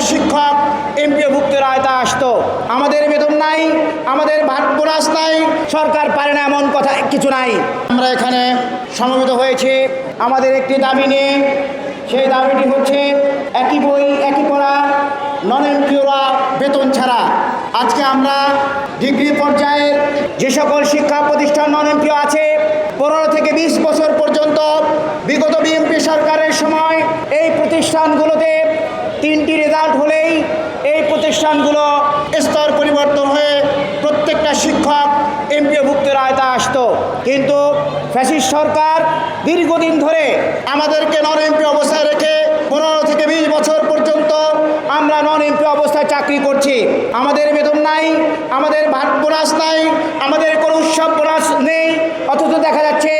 শিক্ষক এমপিওভুক্তের আওতায় আসতো। আমাদের বেতন নাই, আমাদের ভাত বোনাস নাই, সরকার পারে না এমন কথা কিছু নাই। আমরা এখানে সমবেত হয়েছি আমাদের একটি দাবি নিয়ে। সেই দাবিটি হচ্ছে একই বই একই পড়া, নন এমপিওরা বেতন ছাড়া। আজকে আমরা ডিগ্রি পর্যায়ের যে সকল শিক্ষা প্রতিষ্ঠান নন এমপিও আছে, 15 থেকে 20 বছর পর্যন্ত বিগত বিএনপি সরকারের সময় এই প্রতিষ্ঠানগুলোতে 3টি রেজাল্ট হলেই এই প্রতিষ্ঠানগুলো স্তর পরিবর্তন হয়ে প্রত্যেকটা শিক্ষক এমপিওভুক্তের আওতায় আসতো। কিন্তু ফ্যাসিস্ট সরকার দীর্ঘদিন ধরে আমাদেরকে নন এমপি অবস্থায় রেখে 15 থেকে 20 বছর পর্যন্ত আমরা নন এমপি অবস্থায় চাকরি করছি। আমাদের বেতন নাই, আমাদের ভাত বোনাস নাই, আমাদের কোনো উৎসব বোনাস নেই। অথচ দেখা যাচ্ছে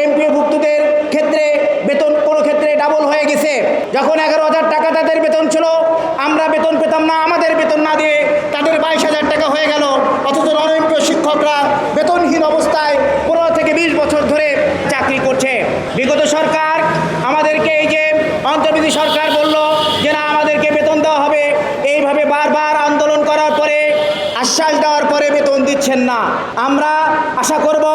এমপিওভুক্তদের ক্ষেত্রে বেতন কোনো ক্ষেত্রে ডাবল হয়ে গেছে। যখন 11,000 টাকা তাদের বেতন ছিল, আমরা বেতন পেতাম না। আমাদের বেতন না দিয়ে তাদের 22,000 টাকা হয়ে গেল। অথচ নন এমপিও শিক্ষকরা বেতনহীন অবস্থায় 15 থেকে 20 বছর ধরে চাকরি করছে। বিগত সরকার আমাদেরকে এই যে অন্তর্বর্তী সরকার বলল যে না আমাদেরকে বেতন দেওয়া হবে, এইভাবে বারবার আন্দোলন করার পরে আশ্বাস দেওয়ার পরে বেতন দিচ্ছেন না। আমরা আশা করব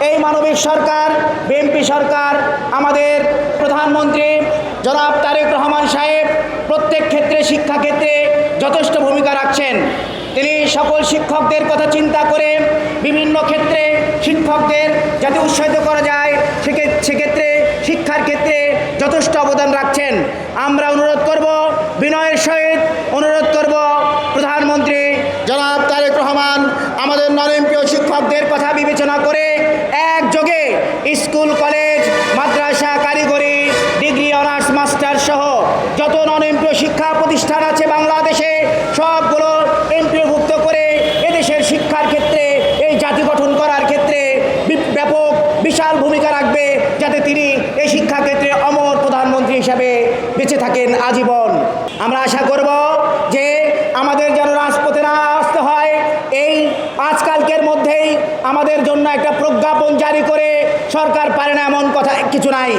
এই মানবিক সরকার বিএনপি সরকার, আমাদের প্রধানমন্ত্রী জনাব তারেক রহমান সাহেব প্রত্যেক ক্ষেত্রে শিক্ষা ক্ষেত্রে যথেষ্ট ভূমিকা রাখছেন। তিনি সকল শিক্ষকদের কথা চিন্তা করে বিভিন্ন ক্ষেত্রে শিক্ষকদের যাতে উৎসাহিত করা যায় সেক্ষেত্রে শিক্ষার ক্ষেত্রে যথেষ্ট অবদান রাখছেন। আমরা অনুরোধ করব, বিনয়ের সহিত অনুরোধ করব প্রধানমন্ত্রী জনাব তারেক রহমান আমাদের নন এমপিও শিক্ষকদের কথা বিবেচনা করে একযোগে স্কুল কলেজ মাদ্রাসা কারিগরি ডিগ্রি অনার্স মাস্টার সহ যত নন এমপিও শিক্ষা প্রতিষ্ঠান আছে বাংলাদেশে সবগুলো এমপিওভুক্ত করে এদেশের শিক্ষার ক্ষেত্রে এই জাতি গঠন করার ক্ষেত্রে ব্যাপক বিশাল ভূমিকা রাখবে, যাতে তিনি এই শিক্ষা ক্ষেত্রে অমর প্রধানমন্ত্রী হিসাবে বেঁচে থাকেন আজীবন। আমরা আশা করব যে আমাদের যেন রাজপথে না আসতে হয়, এই আজকালকের মধ্যেই আমাদের জন্য একটা প্রজ্ঞাপন জারি করে সরকার পারে না এমন কথা কিছু নাই।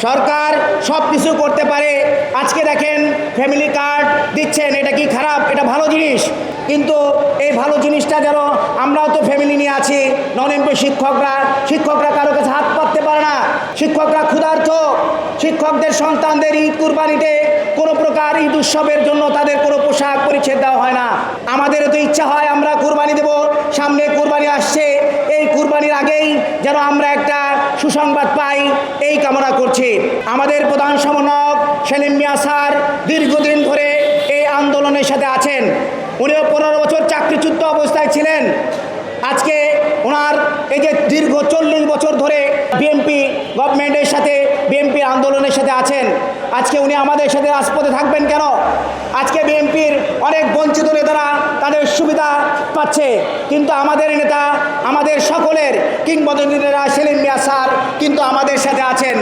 সরকার সব কিছু করতে পারে। আজকে দেখেন ফ্যামিলি কার্ড দিচ্ছেন, এটা কি খারাপ? এটা ভালো জিনিস। কিন্তু এই ভালো জিনিসটা যেন, আমরাও তো ফ্যামিলি নিয়ে আছি, নন এমপি শিক্ষকরা কারো কাছে হাত পাততে পারে না। শিক্ষকরা ক্ষুধার্ত। শিক্ষকদের সন্তানদের ঈদ কুরবানিতে কোনো প্রকার ঈদ উৎসবের জন্য তাদের কোনো পোশাক পরিচ্ছদ দেওয়া হয় না। আমাদেরও তো ইচ্ছা হয় আমরা কুরবানি দেব, সামনে কুরবানি আসছে, এই কুরবানির আগেই যেন আমরা একটা সুসংবাদ পাই, এই কামনা করছি। আমাদের প্রধান সমন্বয়ক সেলিম মিয়া স্যার দীর্ঘদিন ধরে এই আন্দোলনের সাথে আছেন। উনিও 15 বছর চাকরিচ্যুত অবস্থায় ছিলেন। আজকে ওনার এই যে দীর্ঘ 40 বছর ধরে বিএনপি গভর্নমেন্টের সাথে বিএনপির আন্দোলনের সাথে আছেন, আজকে উনি আমাদের সাথে রাজপথে থাকবেন কেন? আজকে বিএনপির অনেক বঞ্চিত নেতারা তাদের সুবিধা পাচ্ছে, কিন্তু আমাদের নেতা, আমাদের সকলের কিংবদন্তি নেতা সেলিম মিয়া স্যার কিন্তু আমাদের সাথে আছেন।